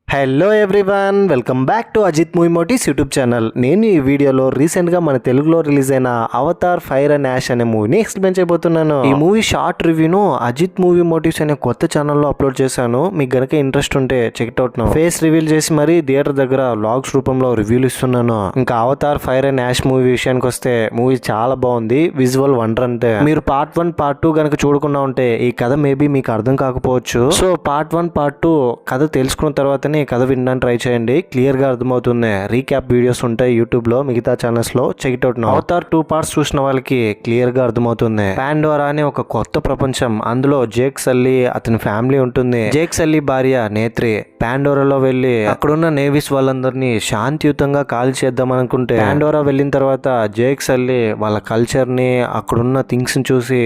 Hello everyone, welcome back to Ajith movie motives YouTube channel. నేను ఈ వీడియోలో రీసెంట్గా మన తెలుగులో రిలీజ్ అయిన అవతార్ ఫైర్ అండ్ యాష్ అనే మూవీని ఎక్స్ప్లెయిన్ చేయబోతున్నాను. ఈ మూవీ షార్ట్ రివ్యూను అజిత్ మూవీ మోటివ్స్ అనే కొత్త ఛానల్లో అప్లోడ్ చేశాను. మీకు గనక ఇంట్రెస్ట్ ఉంటే check out now. Face reveal చేసి మరీ థియేటర్ దగ్గర వ్లాగ్స్ రూపంలో రివ్యూలు ఇస్తున్నాను. ఇంకా Avatar fire and ash movie విషయానికి వస్తే మూవీ చాలా బాగుంది. విజువల్ వండర్ అంతే. మీరు పార్ట్ 1 పార్ట్ 2 గనక చూడకుండా ఉంటే ఈ కథ మేబీ మీకు అర్థం కాకపోవచ్చు. సో పార్ట్ 1 పార్ట్ 2 కథ తెలుసుకున్న తర్వాతనే కథ వినడానికి ట్రై చేయండి. క్లియర్ గా అర్థమవుతుంది. రీక్యాప్ వీడియోస్ ఉంటాయి యూట్యూబ్ లో, మిగతా ఛానల్స్ లో. Check it out now. Avatar 2 parts చూసిన వాళ్ళకి క్లియర్ గా అర్థమవుతుంది. పాండోరా అనే ఒక కొత్త ప్రపంచం. అందులో జేక్ సల్లీ అతని ఫ్యామిలీ ఉంటుంది. జేక్ సల్లీ భార్య నేత్రి పాండోరాలో వెళ్లి అక్కడున్న నేవీస్ వాళ్ళందరినీ శాంతియుతంగా కాల్ చేద్దాం అనుకుంటే, పాండోరా వెళ్ళిన తర్వాత జేక్ సల్లీ వాళ్ళ కల్చర్ ని అక్కడున్న థింగ్స్ ని చూసి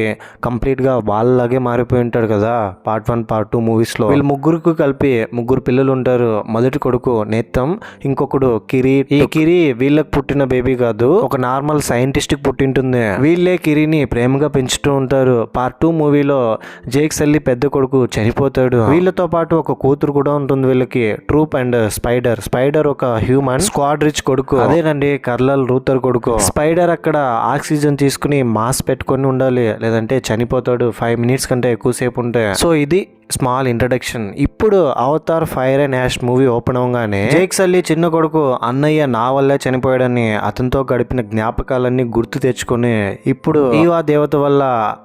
కంప్లీట్ గా వాళ్ళలాగే మారిపోయి ఉంటాడు కదా పార్ట్ 1 పార్ట్ 2 మూవీస్ లో. వీళ్ళు ముగ్గురికి కలిపి ముగ్గురు పిల్లలు ఉంటారు. మొదటి కొడుకు నేత్తం, ఇంకొకడు కిరి. ఈ కిరి వీళ్ళకి పుట్టిన బేబీ కాదు, ఒక నార్మల్ సైంటిస్ట్ కి పుట్టింటుంది. వీళ్ళే కిరిని ప్రేమగా పెంచుతూ ఉంటారు. పార్ట్ 2 మూవీలో జేక్ సల్లీ పెద్ద కొడుకు చనిపోతాడు. వీళ్ళతో పాటు ఒక కూతురు కూడా ఉంటుంది వీళ్ళకి, ట్రూప్ అండ్ స్పైడర్. స్పైడర్ ఒక హ్యూమన్ స్క్వాడ్ రిచ్ కొడుకు. అదేనండి కర్నల్ రూథర్ కొడుకు. స్పైడర్ అక్కడ ఆక్సిజన్ తీసుకుని మాస్క్ పెట్టుకొని ఉండాలి, లేదంటే చనిపోతాడు 5 మినిట్స్ కంటే ఎక్కువసేపు ఉంటే. సో ఇది స్మాల్ ఇంట్రడక్షన్. ఇప్పుడు Avatar fire and ash movie open అవగానే జేక్ సల్లీ చిన్న కొడుకు అన్నయ్య నా వల్లే చనిపోయాడని అతనితో గడిపిన జ్ఞాపకాలన్నీ గుర్తు తెచ్చుకొని ఇప్పుడు ఈవా దేవత వల్ల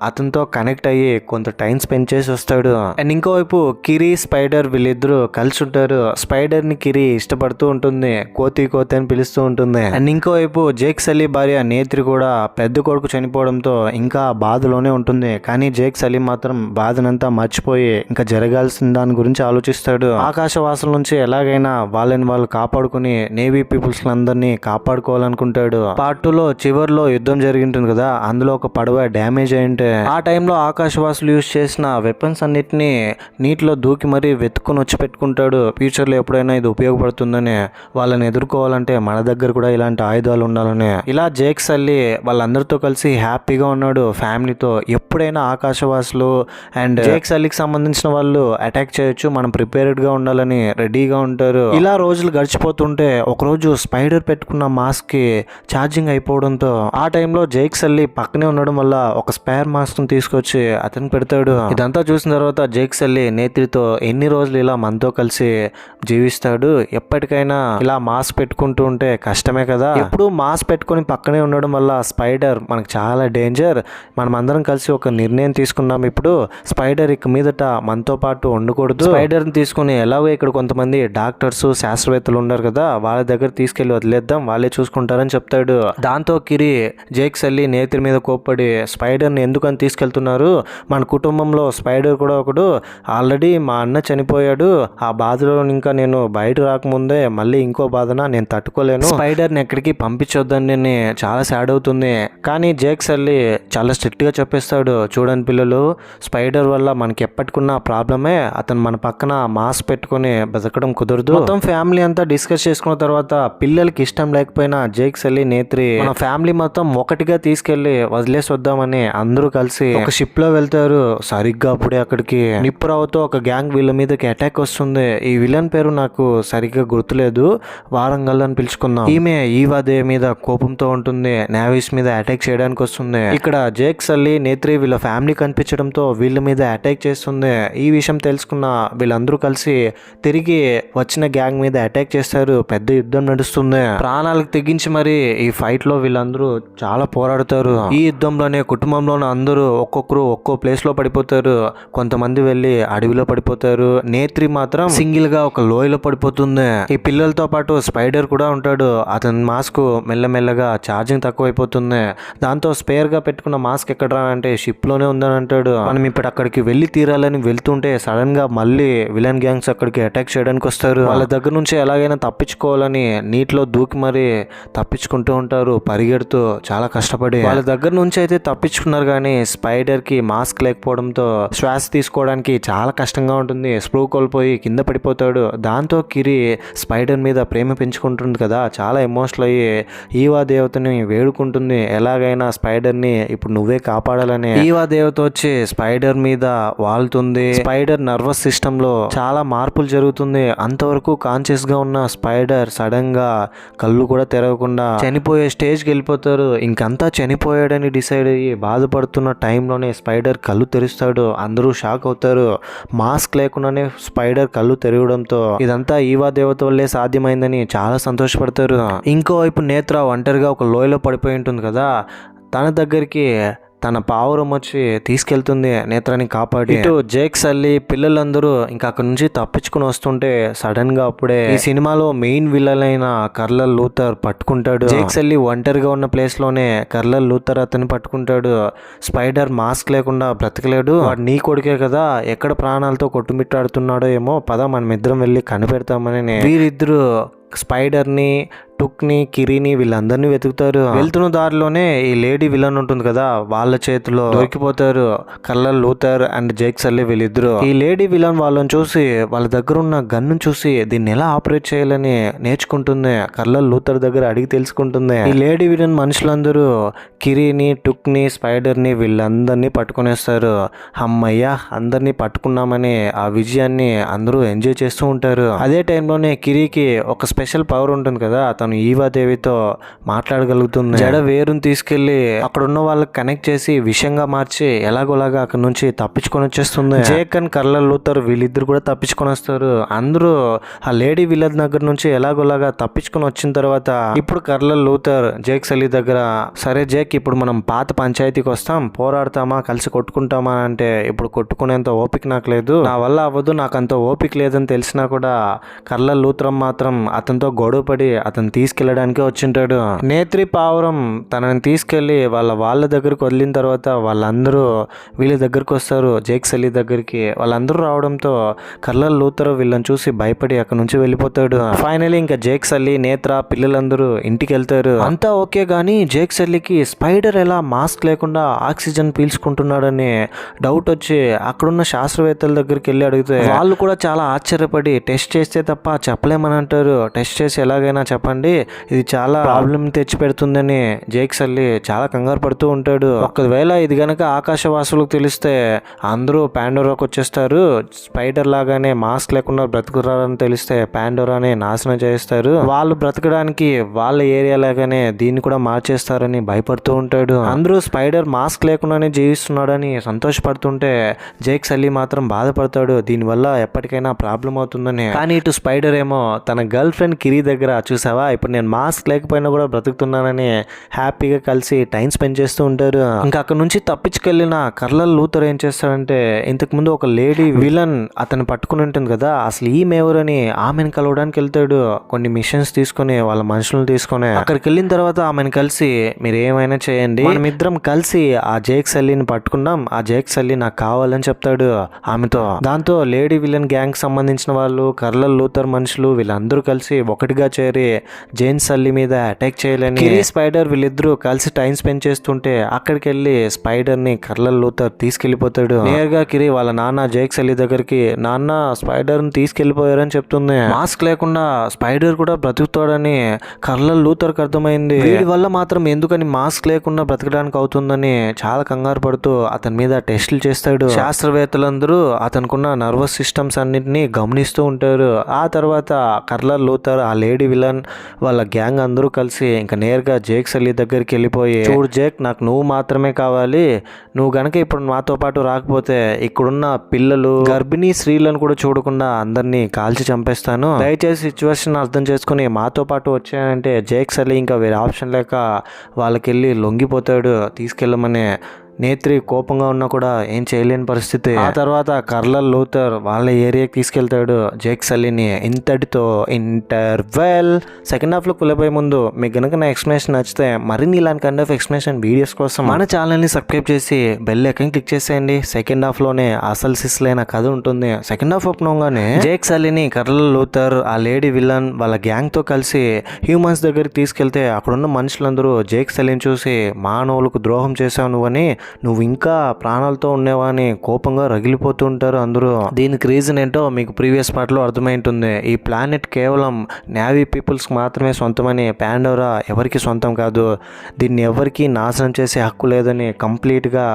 అతనితో కనెక్ట్ అయ్యి కొంత టైం స్పెండ్ చేసి వస్తాడు. అండ్ ఇంకోవైపు కిరి స్పైడర్ వీళ్ళిద్దరూ కలిసి ఉంటారు. స్పైడర్ ని కిరి ఇష్టపడుతూ ఉంటుంది, కోతి కోతి అని పిలుస్తూ ఉంటుంది. అండ్ ఇంకోవైపు జేక్ సల్లీ భార్య నేత్రి కూడా పెద్ద కొడుకు చనిపోవడంతో ఇంకా బాధలోనే ఉంటుంది. కానీ జేక్ సల్లీ మాత్రం బాధనంతా మర్చిపోయి ఇంకా జరగాల్సిన దాని గురించి ఆలోచిస్తాడు. ఆకాశవాసుల నుంచి ఎలాగైనా వాళ్ళని వాళ్ళు కాపాడుకుని నేవీ పీపుల్స్ అందరినీ కాపాడుకోవాలనుకుంటాడు. పార్ట్ 2 లో చివర్లో యుద్ధం జరిగింటుంది కదా, అందులో ఒక పడవ డ్యామేజ్ అయింటే ఆ టైంలో ఆకాశవాసులు యూజ్ చేసిన వెపన్స్ అన్నిటిని నీటిలో దూకి మరీ వెతుక్కుని వచ్చి పెట్టుకుంటాడు. ఫ్యూచర్ లో ఎప్పుడైనా ఇది ఉపయోగపడుతుందని, వాళ్ళని ఎదుర్కోవాలంటే మన దగ్గర కూడా ఇలాంటి ఆయుధాలు ఉండాలని. ఇలా జేక్ సల్లీ వాళ్ళందరితో కలిసి హ్యాపీగా ఉన్నాడు ఫ్యామిలీతో. ఎప్పుడైనా ఆకాశవాసులు అండ్ జేక్ సల్లీకి సంబంధించిన వాళ్ళు అటాక్ చేయొచ్చు, మనం ప్రిపేర్డ్ గా ఉండాలని రెడీగా ఉంటారు. ఇలా రోజులు గడిచిపోతుంటే ఒకరోజు స్పైడర్ పెట్టుకున్న మాస్క్ కి ఛార్జింగ్ అయిపోవడంతో ఆ టైంలో జేక్ సల్లీ పక్కనే ఉండడం వల్ల ఒక స్పేర్ మాస్క్ ని తీసుకొచ్చి అతను పెడతాడు. ఇదంతా చూసిన తర్వాత జేక్ సల్లీ నేత్రితో ఎన్ని రోజులు ఇలా మనతో కలిసి జీవిస్తాడు, ఎప్పటికైనా ఇలా మాస్క్ పెట్టుకుంటూ ఉంటే కష్టమే కదా. ఎప్పుడు మాస్క్ పెట్టుకుని పక్కనే ఉండడం వల్ల స్పైడర్ మనకు చాలా డేంజర్. మనం అందరం కలిసి ఒక నిర్ణయం తీసుకున్నాం. ఇప్పుడు స్పైడర్ ఇక మీదట మనతో పాటు ఉండకూడదు. స్పైడర్ ని తీసుకుని ఎలాగో ఇక్కడ కొంతమంది డాక్టర్స్ శాస్త్రవేత్తలు ఉన్నారు కదా, వాళ్ళ దగ్గర తీసుకెళ్లి వదిలేద్దాం, వాళ్ళే చూసుకుంటారని చెప్తాడు. దాంతో కిరి జేక్ సల్లీ నేత్రి మీద కోప్పడి స్పైడర్ ని ఎందుకని తీసుకెళ్తున్నారు, మన కుటుంబంలో స్పైడర్ కూడా ఒకడు, ఆల్రెడీ మా అన్న చనిపోయాడు, ఆ బాధలో ఇంకా నేను బయట రాకముందే మళ్ళీ ఇంకో బాధన నేను తట్టుకోలేను, స్పైడర్ ని ఎక్కడికి పంపించొద్దని నేను చాలా సాడ్ అవుతుంది. కానీ జేక్ సల్లీ చాలా స్ట్రిక్ట్ గా చెప్పేస్తాడు, చూడండి పిల్లలు, స్పైడర్ వల్ల మనకి ఎప్పటికున్న ప్రాబ్లమే, అతను మన పక్కన మాస్క్ పెట్టుకుని బతకడం కుదరదు. మొత్తం ఫ్యామిలీ అంతా డిస్కస్ చేసుకున్న తర్వాత పిల్లలకి ఇష్టం లేకపోయినా జేక్ సల్లీ నేత్రి మన ఫ్యామిలీ మొత్తం ఒకటిగా తీసుకెళ్లి వదిలేసి వద్దామని అందరూ కలిసి ఒక షిప్ లో వెళ్తారు. సరిగ్గా అప్పుడే అక్కడికి నిప్పురావుతో ఒక గ్యాంగ్ వీళ్ళ మీదకి అటాక్ వస్తుంది. ఈ విలన్ పేరు నాకు సరిగ్గా గుర్తులేదు, వారంగల్ అని పిలుచుకుందాం. ఈమె ఈవాదే మీద కోపంతో ఉంటుంది, నేవీస్ మీద అటాక్ చేయడానికి వస్తుంది. ఇక్కడ జేక్ సల్లీ నేత్రి వీళ్ళ ఫ్యామిలీ కనిపించడంతో వీళ్ళ మీద అటాక్ చేస్తుంది. ఈ విషయం తెలుసుకున్న వీళ్ళందరూ కలిసి తిరిగి వచ్చిన గ్యాంగ్ మీద అటాక్ చేస్తారు. పెద్ద యుద్ధం నడుస్తుంది. ప్రాణాలకు తెగించి మరి ఈ ఫైట్ లో వీళ్ళందరూ చాలా పోరాడుతారు. ఈ యుద్ధంలోనే కుటుంబంలోనే అందరూ ఒక్కొక్కరు ఒక్కో ప్లేస్ లో పడిపోతారు. కొంతమంది వెళ్ళి అడవిలో పడిపోతారు. నేత్రి మాత్రం సింగిల్ గా ఒక లోయలో పడిపోతుంది. ఈ పిల్లలతో పాటు స్పైడర్ కూడా ఉంటాడు. అతని మాస్క్ మెల్లమెల్లగా ఛార్జింగ్ తక్కువైపోతుంది. దాంతో స్పేర్ గా పెట్టుకున్న మాస్క్ ఎక్కడ అంటే షిప్ లోనే ఉందని అంటాడు. మనం ఇప్పుడు అక్కడికి వెళ్ళి తీరాలని వెళ్తుంటే సడన్ గా మళ్ళీ విలన్ గ్యాంగ్స్ అక్కడికి అటాక్ చేయడానికి వస్తారు. వాళ్ళ దగ్గర నుంచి ఎలాగైనా తప్పించుకోవాలని నీటిలో దూకి మరి తప్పించుకుంటూ ఉంటారు పరిగెడుతూ, చాలా కష్టపడి. వాళ్ళ దగ్గర నుంచి అయితే తప్పించుకున్నారు, కానీ స్పైడర్ కి మాస్క్ లేకపోవడంతో శ్వాస తీసుకోవడానికి చాలా కష్టంగా ఉంటుంది. స్ప్రూ కోల్పోయి కింద పడిపోతాడు. దాంతో కిరి స్పైడర్ మీద ప్రేమ పెంచుకుంటుంది కదా, చాలా ఎమోషనల్ అయ్యి ఈవా దేవతని వేడుకుంటుంది, ఎలాగైనా స్పైడర్ ని ఇప్పుడు నువ్వే కాపాడాలని. ఈవా దేవత వచ్చి స్పైడర్ మీద వాళ్తుంది. స్పైడర్ నర్వస్ సిస్టమ్ లో చాలా మార్పులు జరుగుతుంది. అంతవరకు కాన్షియస్ గా ఉన్న స్పైడర్ సడన్ గా కళ్ళు కూడా తెరవకుండా చనిపోయే స్టేజ్ కి వెళ్ళిపోతారు. ఇంకంతా చనిపోయాడని డిసైడ్ అయ్యి బాధపడుతున్న టైంలోనే స్పైడర్ కళ్ళు తెరుస్తాడు. అందరూ షాక్ అవుతారు. మాస్క్ లేకుండానే స్పైడర్ కళ్ళు తెరవడంతో ఇదంతా ఈవా దేవత వల్లే సాధ్యమైందని చాలా సంతోషపడతారు. ఇంకోవైపు నేత్ర ఒంటరిగా ఒక లోయలో పడిపోయి ఉంటుంది కదా, తన దగ్గరికి తన పావురం వచ్చి తీసుకెళ్తుంది నేత్రాన్ని కాపాడి. ఇటు జేక్ సల్లీ పిల్లలందరూ ఇంకా అక్కడ నుంచి తప్పించుకుని వస్తుంటే సడన్ గా అప్పుడే ఈ సినిమాలో మెయిన్ విలన్ అయిన కర్నల్ లూథర్ పట్టుకుంటాడు. జేక్ సల్లీ ఒంటరిగా ఉన్న ప్లేస్ లోనే కర్నల్ లూథర్ అతన్ని పట్టుకుంటాడు. స్పైడర్ మాస్క్ లేకుండా బ్రతకలేడు, వాడు నీ కొడుకే కదా, ఎక్కడ ప్రాణాలతో కొట్టుమిట్టాడుతున్నాడో ఏమో, పద మనం ఇద్దరం వెళ్ళి కనిపెడతామని వీరిద్దరు స్పైడర్ని, టుక్ని, కిరీని వీళ్ళందరినీ వెతుకుతారు. వెళ్తున్న దారిలోనే ఈ లేడీ విలన్ ఉంటుంది కదా, వాళ్ళ చేతిలో దొరికిపోతారు కర్నల్ లూథర్ అండ్ జేక్ సల్లీ వీళ్ళిద్దరు. ఈ లేడీ విలన్ వాళ్ళని చూసి వాళ్ళ దగ్గర ఉన్న గన్ను చూసి దీన్ని ఎలా ఆపరేట్ చేయాలని నేర్చుకుంటుంది. కర్నల్ లూథర్ దగ్గర అడిగి తెలుసుకుంటుంది. ఈ లేడీ విలన్ మనుషులందరూ కిరీని, టుక్ని, స్పైడర్ని వీళ్ళందరినీ పట్టుకునేస్తారు. అమ్మయ్య అందరినీ పట్టుకున్నామని ఆ విజయాన్ని అందరూ ఎంజాయ్ చేస్తూ ఉంటారు. అదే టైంలోనే కిరీకి ఒక స్పెషల్ పవర్ ఉంటుంది కదా, తను ఈవా దేవితో మాట్లాడగలుగుతుంది. జడ వేరుని తీసుకెళ్లి అక్కడ ఉన్న వాళ్ళకి కనెక్ట్ చేసి విషయంగా మార్చి ఎలాగోలాగా అక్కడ నుంచి తప్పించుకొని వచ్చేస్తుంది. జేక్ అండ్ కర్నల్ లూథర్ వీళ్ళిద్దరు కూడా తప్పించుకొని వస్తారు. అందరూ ఆ లేడీ విలన్ దగ్గర నుంచి ఎలాగోలాగా తప్పించుకొని వచ్చిన తర్వాత ఇప్పుడు కర్నల్ లూథర్ జేక్ సల్లీ దగ్గర, సరే జేక్ ఇప్పుడు మనం పాత పంచాయతీకి వస్తాం, పోరాడతామా, కలిసి కొట్టుకుంటామా అంటే, ఇప్పుడు కొట్టుకునేంత ఓపిక నాకు లేదు, నా వల్ల అవ్వదు, నాకు అంత ఓపిక లేదని తెలిసినా కూడా కర్నల్ లూథర్ మాత్రం అతనితో గొడవపడి అతను తీసుకెళ్లడానికి వచ్చింటాడు. నేత్రి పావురం తనని తీసుకెళ్లి వాళ్ళ దగ్గరకు వదిలిన తర్వాత వాళ్ళందరూ వీళ్ళ దగ్గరకు వస్తారు, జేక్ సల్లీ దగ్గరికి. వాళ్ళందరూ రావడంతో కర్నల్ లూథర్ వీళ్ళని చూసి భయపడి అక్కడ నుంచి వెళ్ళిపోతాడు. ఫైనలీ ఇంకా జేక్ సల్లీ, నేత్ర పిల్లలందరూ ఇంటికి వెళ్తారు. అంతా ఓకే గానీ జేక్ సల్లీకి స్పైడర్ ఎలా మాస్క్ లేకుండా ఆక్సిజన్ పీల్చుకుంటున్నాడని డౌట్ వచ్చి అక్కడున్న శాస్త్రవేత్తల దగ్గరికి వెళ్ళి అడిగితే వాళ్ళు కూడా చాలా ఆశ్చర్యపడి టెస్ట్ చేస్తే తప్ప చెప్పలేమని అంటారు. టెస్ట్ చేసి ఎలాగైనా చెప్పండి, ఇది చాలా ప్రాబ్లం తెచ్చి పెడుతుందని జేక్ సల్లీ చాలా కంగారు పడుతూ ఉంటాడు. ఒకవేళ ఇది గనక ఆకాశవాసులకు తెలిస్తే అందరూ పాండోరాకు వచ్చేస్తారు, స్పైడర్ లాగానే మాస్క్ లేకుండా బ్రతుకురారని తెలిస్తే పాండోరాని నాశనం చేస్తారు, వాళ్ళు బ్రతకడానికి వాళ్ళ ఏరియా లాగానే దీన్ని కూడా మార్చేస్తారని భయపడుతూ ఉంటాడు. అందరూ స్పైడర్ మాస్క్ లేకుండానే జీవిస్తున్నాడని సంతోషపడుతుంటే జేక్ సల్లీ మాత్రం బాధపడతాడు, దీనివల్ల ఎప్పటికైనా ప్రాబ్లం అవుతుందని. కానీ ఇటు స్పైడర్ ఏమో తన గర్ల్ ఫ్రెండ్ కిరీ దగ్గర, చూసావా ఇప్పుడు నేను మాస్క్ లేకపోయినా కూడా బ్రతుకుతున్నానని హ్యాపీగా కలిసి టైం స్పెండ్ చేస్తూ ఉంటారు. ఇంకా అక్కడ నుంచి తప్పించుకెళ్ళిన కర్నల్ లూథర్ ఏం చేస్తాడంటే, ఇంతకు ముందు ఒక లేడీ విలన్ అతను పట్టుకుని ఉంటుంది కదా, అసలు ఈమె ఎవరని ఆమెను కలవడానికి వెళ్తాడు. కొన్ని మిషన్స్ తీసుకుని వాళ్ళ మనుషులను తీసుకుని అక్కడికి వెళ్ళిన తర్వాత ఆమెను కలిసి, మీరు ఏమైనా చేయండి, మనమిద్దరం కలిసి ఆ జేక్ సల్లీని పట్టుకున్నాం, ఆ జేక్ సల్లీ నాకు కావాలని చెప్తాడు ఆమెతో. దాంతో లేడీ విలన్ గ్యాంగ్ సంబంధించిన వాళ్ళు, కర్నల్ లూథర్ మనుషులు వీళ్ళందరూ కలిసి ఒకటిగా చేరి జేన్ సల్లీ మీద అటాక్ చేయాలని కిరీ, స్పైడర్ వీళ్ళిద్దరూ కలిసి టైం స్పెండ్ చేస్తుంటే అక్కడికి వెళ్ళి స్పైడర్ ని కర్నల్ లూథర్ తీసుకెళ్లిపోతాడు. నేరుగా కిరీ వాళ్ళ నాన్న జేక్ సల్లీ దగ్గరికి, నాన్న స్పైడర్ ని తీసుకెళ్లిపోయారని చెప్తుంది. మాస్క్ లేకుండా స్పైడర్ కూడా బ్రతుకుతాడని కర్నల్ లూథర్ కి అర్థమైంది. వీడి వల్ల మాత్రం ఎందుకని మాస్క్ లేకుండా బ్రతకడానికి అవుతుందని చాలా కంగారు పడుతూ అతని మీద టెస్టులు చేస్తాడు. శాస్త్రవేత్తలందరూ అతనుకున్న నర్వస్ సిస్టమ్స్ అన్నింటినీ గమనిస్తూ ఉంటారు. ఆ తర్వాత కర్నల్ లూథర్, ఆ లేడీ విలన్ వాళ్ళ గ్యాంగ్ అందరూ కలిసి ఇంకా నేరుగా జేక్ సల్లీ దగ్గరికి వెళ్ళిపోయి, చూడు జేక్, నాకు నువ్వు మాత్రమే కావాలి, నువ్వు గనక ఇప్పుడు నాతో పాటు రాకపోతే ఇక్కడున్న పిల్లలు, గర్భిణీ స్త్రీలను కూడా చూడకుండా అందరినీ కాల్చి చంపేస్తాను, దయచేసి సిచ్యువేషన్ అర్థం చేసుకుని మాతో పాటు వచ్చానంటే జేక్ సల్లీ ఇంకా వేరే ఆప్షన్ లేక వాళ్ళకెళ్ళి లొంగిపోతాడు తీసుకెళ్ళమని. నేత్రి కోపంగా ఉన్నా కూడా ఏం చేయలేని పరిస్థితి. ఆ తర్వాత కర్నల్ లూథర్ వాళ్ళ ఏరియాకి తీసుకెళ్తాడు జేక్ సల్లీని. ఇంతటితో ఇంటర్వెల్. సెకండ్ హాఫ్ లో వెళ్ళిపోయే ముందు మీకు గనుక నా ఎక్స్ప్లెనేషన్ నచ్చితే మరిన్ని ఇలాంటి కైండ్ ఆఫ్ ఎక్స్ప్లెనేషన్ వీడియోస్ కోసం మన ఛానల్ ని సబ్స్క్రైబ్ చేసి బెల్ ఐకాన్ క్లిక్ చేసేయండి. సెకండ్ హాఫ్ లోనే అసలు సిస్లైన కథ ఉంటుంది. సెకండ్ హాఫ్ ఓపెన్గానే జేక్ సల్లీని కర్నల్ లూథర్, ఆ లేడీ విలన్ వాళ్ళ గ్యాంగ్ తో కలిసి హ్యూమన్స్ దగ్గరికి తీసుకెళ్తే అక్కడున్న మనుషులందరూ జేక్ సల్లీని చూసి, మానవులకు ద్రోహం చేశావు నువ్వని నువ్వు ఇంకా ప్రాణాలతో ఉండేవా అని కోపంగా రగిలిపోతూ ఉంటారు అందరూ. దీనికి రీజన్ ఏంటో మీకు ప్రీవియస్ పార్ట్లో అర్థమై ఉంటుంది. ఈ ప్లానెట్ కేవలం నేవీ పీపుల్స్కి మాత్రమే సొంతమని, పాండోరా ఎవరికి సొంతం కాదు, దీన్ని ఎవరికి నాశనం చేసే హక్కు లేదని కంప్లీట్గా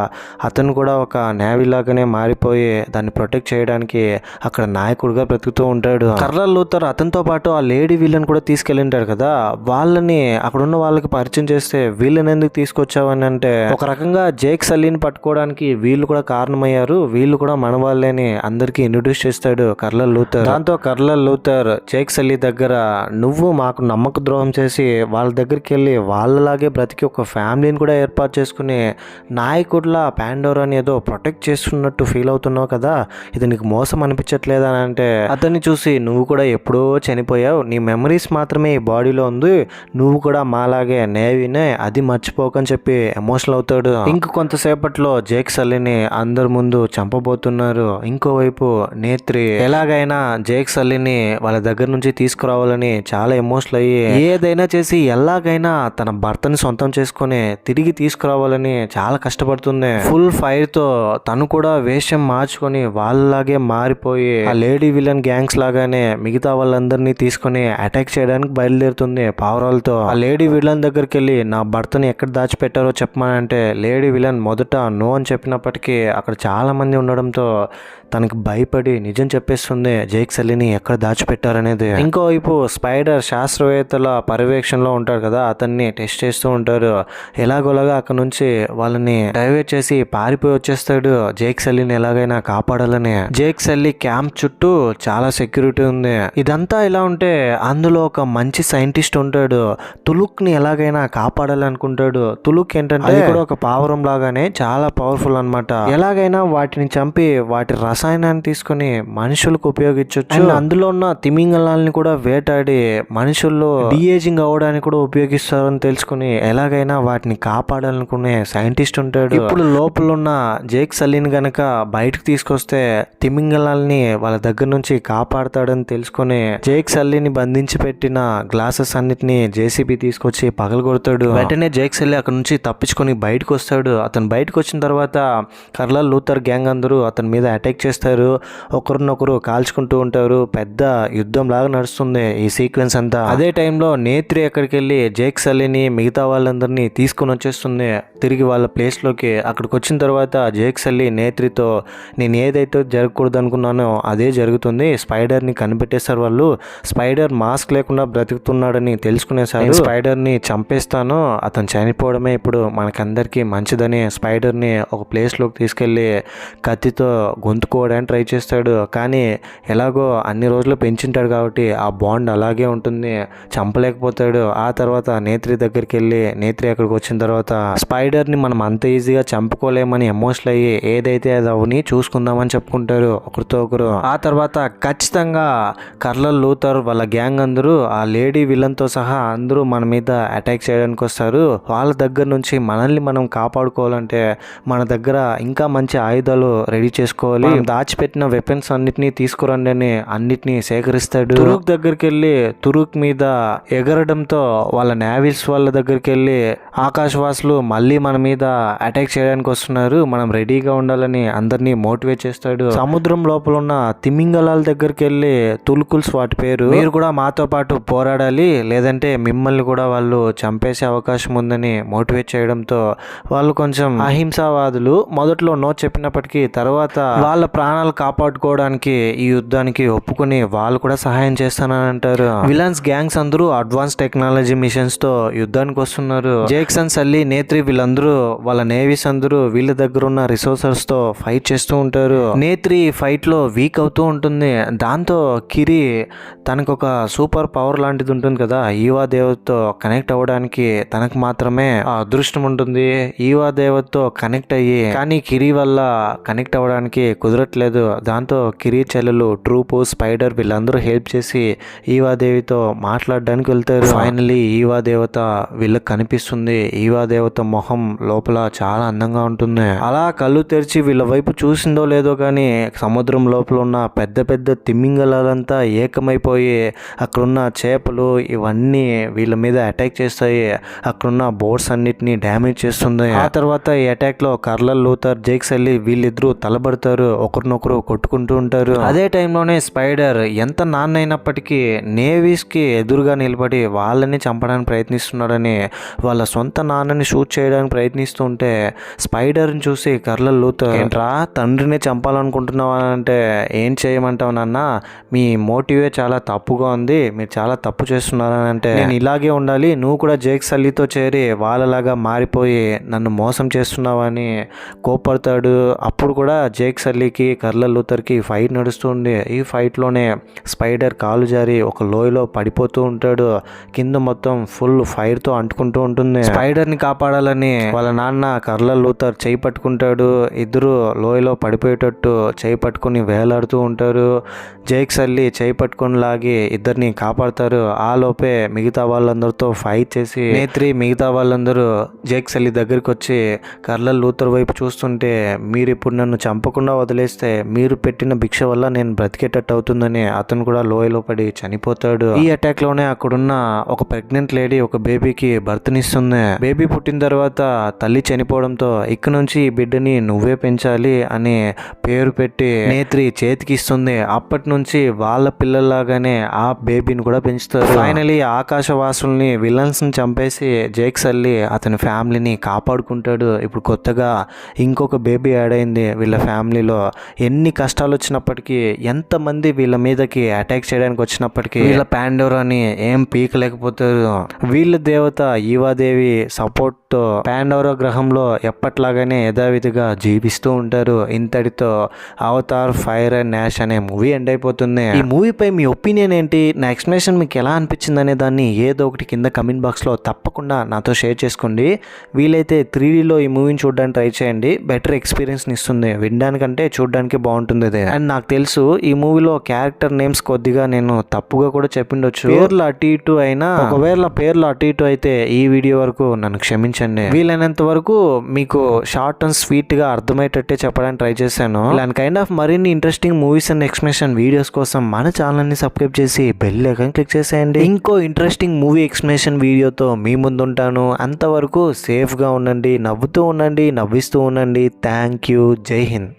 అతను కూడా ఒక నేవీ లాగానే మారిపోయి దాన్ని ప్రొటెక్ట్ చేయడానికి అక్కడ నాయకుడిగా బ్రతుకుతూ ఉంటాడు. కర్నల్ లూథర్ అతనితో పాటు ఆ లేడీ వీళ్ళని కూడా తీసుకెళ్ళింటాడు కదా, వాళ్ళని అక్కడున్న వాళ్ళకి పరిచయం చేస్తే వీళ్ళని ఎందుకు తీసుకొచ్చావని అంటే ఒక రకంగా జేక్ సల్లీని పట్టుకోవడానికి వీళ్ళు కూడా కారణమయ్యారు, వీళ్ళు కూడా మన వాళ్ళని అందరికీ ఇంట్రొడ్యూస్ చేస్తాడు కర్నల్ లూథర్. దాంతో కర్నల్ లూథర్ జేక్ సల్లీ దగ్గర నువ్వు మాకు నమ్మక ద్రోహం చేసి వాళ్ళ దగ్గరికి వెళ్ళి వాళ్ళలాగే బ్రతికి ఒక ఫ్యామిలీని కూడా ఏర్పాటు చేసుకుని నాయకుడిలా పాండోరాని ఏదో ప్రొటెక్ట్ చేస్తున్నట్టు ఫీల్ అవుతున్నావు కదా, ఇది నీకు మోసం అనిపించట్లేదా అని అంటే అతన్ని చూసి నువ్వు కూడా ఎప్పుడో చనిపోయావు, నీ మెమరీస్ మాత్రమే ఈ బాడీలో ఉంది, నువ్వు కూడా మాలాగే నేవీనే, అది మర్చిపోకని చెప్పి ఎమోషనల్ అవుతాడు. ఇంక కొంతసేపట్లో జేక్ సల్లీని అందరి ముందు చంపబోతున్నారు. ఇంకోవైపు నేత్రి ఎలాగైనా జేక్ సల్లీని వాళ్ళ దగ్గర నుంచి తీసుకురావాలని చాలా ఎమోషనల్ అయ్యి ఏదైనా చేసి ఎలాగైనా తన భర్తని సొంతం చేసుకుని తిరిగి తీసుకురావాలని చాలా కష్టపడుతుంది. ఫుల్ ఫైర్ తో తను కూడా వేషం మార్చుకొని వాళ్ళలాగే మారిపోయి ఆ లేడీ విలన్ గ్యాంగ్స్ లాగానే మిగతా వాళ్ళందరినీ తీసుకొని అటాక్ చేయడానికి బయలుదేరుతుంది పావురాలతో. ఆ లేడీ విలన్ దగ్గరికి వెళ్ళి నా భర్తని ఎక్కడ దాచిపెట్టారో చెప్పమానంటే లేడీ విలన్ మొదట నో అని చెప్పినప్పటికీ అక్కడ చాలా మంది ఉండడంతో తనకి భయపడి నిజం చెప్పేస్తుంది జేక్ సల్లీని ఎక్కడ దాచిపెట్టారనేది. ఇంకోవైపు స్పైడర్ శాస్త్రవేత్తల పర్యవేక్షణలో ఉంటాడు కదా, అతన్ని టెస్ట్ చేస్తూ ఉంటారు. ఎలాగోలాగా అక్కడ నుంచి వాళ్ళని డైవర్ట్ చేసి పారిపోయి వచ్చేస్తాడు జేక్ సల్లీని ఎలాగైనా కాపాడాలని. జేక్ సల్లీ క్యాంప్ చుట్టూ చాలా సెక్యూరిటీ ఉంది. ఇదంతా ఇలా ఉంటే అందులో ఒక మంచి సైంటిస్ట్ ఉంటాడు, తులుక్ ని ఎలాగైనా కాపాడాలనుకుంటాడు. తులుక్ ఏంటంటే అది కూడా ఒక పావురం లాగానే చాలా పవర్ఫుల్ అన్నమాట. ఎలాగైనా వాటిని చంపి వాటి రసాయనాన్ని తీసుకుని మనుషులకు ఉపయోగించవచ్చు. అందులో ఉన్న తిమింగలాల్ని కూడా వేటాడి మనుషుల్లో డిఏజింగ్ అవ్వడానికి కూడా ఉపయోగిస్తారని తెలుసుకుని ఎలాగైనా వాటిని కాపాడాలనుకునే సైంటిస్ట్ ఉంటాడు. ఇప్పుడు లోపల ఉన్న జేక్ సల్లీని గనక బయటకు తీసుకొస్తే తిమింగలాల్ని వాళ్ళ దగ్గర నుంచి కాపాడతాడని తెలుసుకుని జేక్ సల్లీని బంధించి పెట్టిన గ్లాసెస్ అన్నిటిని జేసీబీ తీసుకొచ్చి పగలగొడతాడు. వెంటనే జేక్ సల్లీ అక్కడ నుంచి తప్పించుకొని బయటకు వస్తాడు. అతను బయటకు వచ్చిన తర్వాత కర్నల్ లూథర్ గ్యాంగ్ అందరూ అతని మీద అటాక్ చేస్తారు, ఒకరినొకరు కాల్చుకుంటూ ఉంటారు. పెద్ద యుద్ధం లాగా నడుస్తుంది ఈ సీక్వెన్స్ అంతా. అదే టైంలో నేత్రి అక్కడికి వెళ్ళి జేక్ సల్లీని మిగతా వాళ్ళందరినీ తీసుకుని వచ్చేస్తుంది తిరిగి వాళ్ళ ప్లేస్లోకి. అక్కడికి వచ్చిన తర్వాత జేక్ సల్లీ నేత్రితో నేను ఏదైతే జరగకూడదు అనుకున్నానో అదే జరుగుతుంది, స్పైడర్ని కనిపెట్టేశారు వాళ్ళు, స్పైడర్ మాస్క్ లేకుండా బ్రతుకుతున్నాడని తెలుసుకునేసారు, స్పైడర్ని చంపేస్తాను, అతను చనిపోవడమే ఇప్పుడు మనకందరికీ మంచిదని స్పైడర్ని ఒక ప్లేస్లోకి తీసుకెళ్ళి కత్తితో గొంతుకోవడానికి ట్రై చేస్తాడు. కానీ ఎలాగో అన్ని రోజులు పెంచుంటాడు కాబట్టి ఆ బాండ్ అలాగే ఉంటుంది, చంపలేకపోతాడు. ఆ తర్వాత నేత్రి దగ్గరికి వెళ్ళి నేత్రి అక్కడికి వచ్చిన తర్వాత స్పైడర్ని మనం అంత ఈజీగా చంపుకోలేమని ఎమోషనల్ అయ్యి ఏదైతే అది అవని చూసుకుందామని చెప్పుకుంటారు ఒకరితో ఒకరు. ఆ తర్వాత ఖచ్చితంగా కర్నల్ లూథర్ వాళ్ళ గ్యాంగ్ అందరూ ఆ లేడీ విలన్తో సహా అందరూ మన మీద అటాక్ చేయడానికి వస్తారు. వాళ్ళ దగ్గర నుంచి మనల్ని మనం కాపాడుకోవాలంటే మన దగ్గర ఇంకా మంచి ఆయుధాలు రెడీ చేసుకోవాలి, దాచిపెట్టిన వెపన్స్ అన్నిటినీ తీసుకురండి అని అన్నిటినీ సేకరిస్తాడు. తురుక్ దగ్గరికి వెళ్ళి తురుక్ మీద ఎగరడంతో వాళ్ళ నేవీస్ వాళ్ళ దగ్గరికి వెళ్ళి ఆకాశవాసులు మళ్ళీ మన మీద అటాక్ చేయడానికి వస్తున్నారు, మనం రెడీగా ఉండాలని అందరినీ మోటివేట్ చేస్తాడు. సముద్రం లోపల ఉన్న తిమింగలాల దగ్గరికి వెళ్ళి తుల్కుల్స్ వాటి పేరు, మీరు కూడా మాతో పాటు పోరాడాలి లేదంటే మిమ్మల్ని కూడా వాళ్ళు చంపేసే అవకాశం ఉందని మోటివేట్ చేయడంతో వాళ్ళు కొంచెం అహింసావాదులు. మొదట్లో నో చెప్పినప్పటికీ తర్వాత వాళ్ళ ప్రాణాలు కాపాడుకోవడానికి ఈ యుద్ధానికి ఒప్పుకుని వాళ్ళు కూడా సహాయం చేస్తానని అంటారు. విలన్స్ గ్యాంగ్స్ అందరూ అడ్వాన్స్ టెక్నాలజీ మిషన్స్ తో యుద్ధానికి వస్తున్నారు. జేక్సన్ సల్లీ నేత్రి వీళ్ళందరూ వాళ్ళ నేవీస్ అందరూ వీళ్ళ దగ్గర ఉన్న రిసోర్సెస్ తో ఫైట్ చేస్తూ ఉంటారు. నేత్రి ఫైట్ లో వీక్ అవుతూ ఉంటుంది. దాంతో కిరి తనకు ఒక సూపర్ పవర్ లాంటిది ఉంటుంది కదా, ఈవా దేవతతో కనెక్ట్ అవ్వడానికి తనకు మాత్రమే ఆ అదృష్టం ఉంటుంది. ఈవా దేవతతో కనెక్ట్ అయ్యి కానీ కిరి వల్ల కనెక్ట్ అవ్వడానికి కుదరట్లేదు. దాంతో కిరి చెల్లెలు ట్రూప్ స్పైడర్ వీళ్ళందరూ హెల్ప్ చేసి ఈవాదేవితో మాట్లాడడానికి వెళ్తారు. ఫైనలీ ఈవా దేవత వీళ్ళకి కనిపిస్తుంది. ఈవా దేవత మొహం లోపల చాలా అందంగా ఉంటుంది. అలా కళ్ళు తెరిచి వీళ్ళ వైపు చూసిందో లేదో కానీ సముద్రం లోపల ఉన్న పెద్ద పెద్ద తిమింగలాలంతా ఏకమైపోయి అక్కడున్న చేపలు ఇవన్నీ వీళ్ళ మీద అటాక్ చేస్తాయి. అక్కడున్న బోట్స్ అన్నిటిని డ్యామేజ్ చేస్తుంది. ఆ తర్వాత తర్వాత ఈ అటాక్ లో కర్నల్ లూథర్, జేక్ సల్లీ వీళ్ళిద్దరూ తలబడతారు, ఒకరినొకరు కొట్టుకుంటూ ఉంటారు. అదే టైంలోనే స్పైడర్ ఎంత నాన్న అయినప్పటికీ నేవీస్ కి ఎదురుగా నిలబడి వాళ్ళని చంపడానికి ప్రయత్నిస్తున్నాడని వాళ్ళ సొంత నాన్నని షూట్ చేయడానికి ప్రయత్నిస్తుంటే స్పైడర్ని చూసి కర్నల్ లూథర్, ఏంట్రా తండ్రిని చంపాలనుకుంటున్నావా అంటే ఏం చేయమంటావు నాన్న, మీ మోటివే చాలా తప్పుగా ఉంది, మీరు చాలా తప్పు చేస్తున్నారని అంటే నేను ఇలాగే ఉండాలి, నువ్వు కూడా జేక్ సల్లీతో చేరి వాళ్ళలాగా మారిపోయి నన్ను మోసం చేస్తున్నావని కోపడతాడు. అప్పుడు కూడా జేక్ సల్లీకి కర్నల్ లూథర్కి ఫైట్ నడుస్తుంది. ఈ ఫైట్లోనే స్పైడర్ కాలు జారి ఒక లోయలో పడిపోతూ ఉంటాడు. కింద మొత్తం ఫుల్ ఫైర్తో అంటుకుంటూ ఉంటుంది. స్పైడర్ని కాపాడాలని వాళ్ళ నాన్న కర్నల్ లూథర్ చేయి పట్టుకుంటాడు. ఇద్దరు లోయలో పడిపోయేటట్టు చేయి పట్టుకుని వేలాడుతూ ఉంటారు. జేక్ సల్లీ చేయి పట్టుకుని లాగి ఇద్దరిని కాపాడతారు. ఆ లోపే మిగతా వాళ్ళందరితో ఫైట్ చేసి నేత్రి మిగతా వాళ్ళందరూ జేక్ సల్లీ దగ్గరికి వచ్చి కర్నల్ లూథర్ వైపు చూస్తుంటే, మీరు ఇప్పుడు నన్ను చంపకుండా వదిలేస్తే మీరు పెట్టిన భిక్ష వల్ల నేను బ్రతికేటట్టు అవుతుందని అతను కూడా లోయలో పడి చనిపోతాడు. ఈ అటాక్ లోనే అక్కడున్న ఒక ప్రెగ్నెంట్ లేడీ ఒక బేబీకి బర్త్నిస్తుంది. బేబీ పుట్టిన తర్వాత తల్లి చనిపోవడంతో ఇక నుంచి ఈ బిడ్డని నువ్వే పెంచాలి అని పేరు పెట్టి నేత్రి చేతికి ఇస్తుంది. అప్పటి నుంచి వాళ్ళ పిల్లల్లాగానే ఆ బేబీని కూడా పెంచుతారు. ఫైనలీ ఆకాశవాసుల్ని విలన్స్ ని చంపేసి జేక్ సల్లీ అతని ఫ్యామిలీని కాపాడుకుంటాడు. ఇప్పుడు కొత్తగా ఇంకొక బేబీ యాడ్ అయింది వీళ్ళ ఫ్యామిలీలో. ఎన్ని కష్టాలు వచ్చినప్పటికీ, ఎంతమంది వీళ్ళ మీదకి అటాక్ చేయడానికి వచ్చినప్పటికీ వీళ్ళ పాండోరాని ఏం పీకలేకపోతారు. వీళ్ళ దేవత ఈవాదేవి సపోర్ట్ తో పాండోరా గ్రహంలో ఎప్పట్లాగానే యథావిధిగా జీవిస్తూ ఉంటారు. ఇంతటితో అవతార్ ఫైర్ అండ్ యాష్ అనే మూవీ ఎండ్ అయిపోతుంది. ఈ మూవీపై మీ ఒపీనియన్ ఏంటి, నా ఎక్స్ప్లెనేషన్ మీకు ఎలా అనిపించింది అనే దాన్ని ఏదో ఒకటి కింద కమెంట్ బాక్స్లో తప్పకుండా నాతో షేర్ చేసుకోండి. వీలైతే 3Dలో ఈ మూవీని చూడడానికి ట్రై చేయండి, బెటర్ ఎక్స్పీరియన్స్ని ఇస్తుంది. వినడానికంటే చూడడానికి బాగుంటుంది ఇది. అండ్ నాకు తెలుసు ఈ మూవీలో క్యారెక్టర్ నేమ్స్ కొద్దిగా నేను తప్పుగా కూడా చెప్పిండొచ్చు. పేర్లు అటు ఇటు అయినా, ఒకవేళ పేర్లు అటు ఇటు అయితే ఈ వీడియో వరకు నన్ను క్షమించండి. వీలైనంత వరకు మీకు షార్ట్ అండ్ స్వీట్ గా అర్థమయ్యేటట్టే చెప్పడానికి ట్రై చేశాను. ఇలాంటి కైండ్ ఆఫ్ మరిన్ని interesting movies and explanation videos కోసం మన ఛానల్ ని సబ్స్క్రైబ్ చేసి బెల్ ఐకాన్ క్లిక్ చేసేయండి. ఇంకో ఇంట్రెస్టింగ్ మూవీ ఎక్స్ప్లెనేషన్ వీడియోతో మీ ముందు ఉంటాను. అంతవరకు సేఫ్ గా ఉండండి, నవ్వుతూ ఉండండి, నవ్విస్తూ ఉండండి. Thank you. జై హింద్.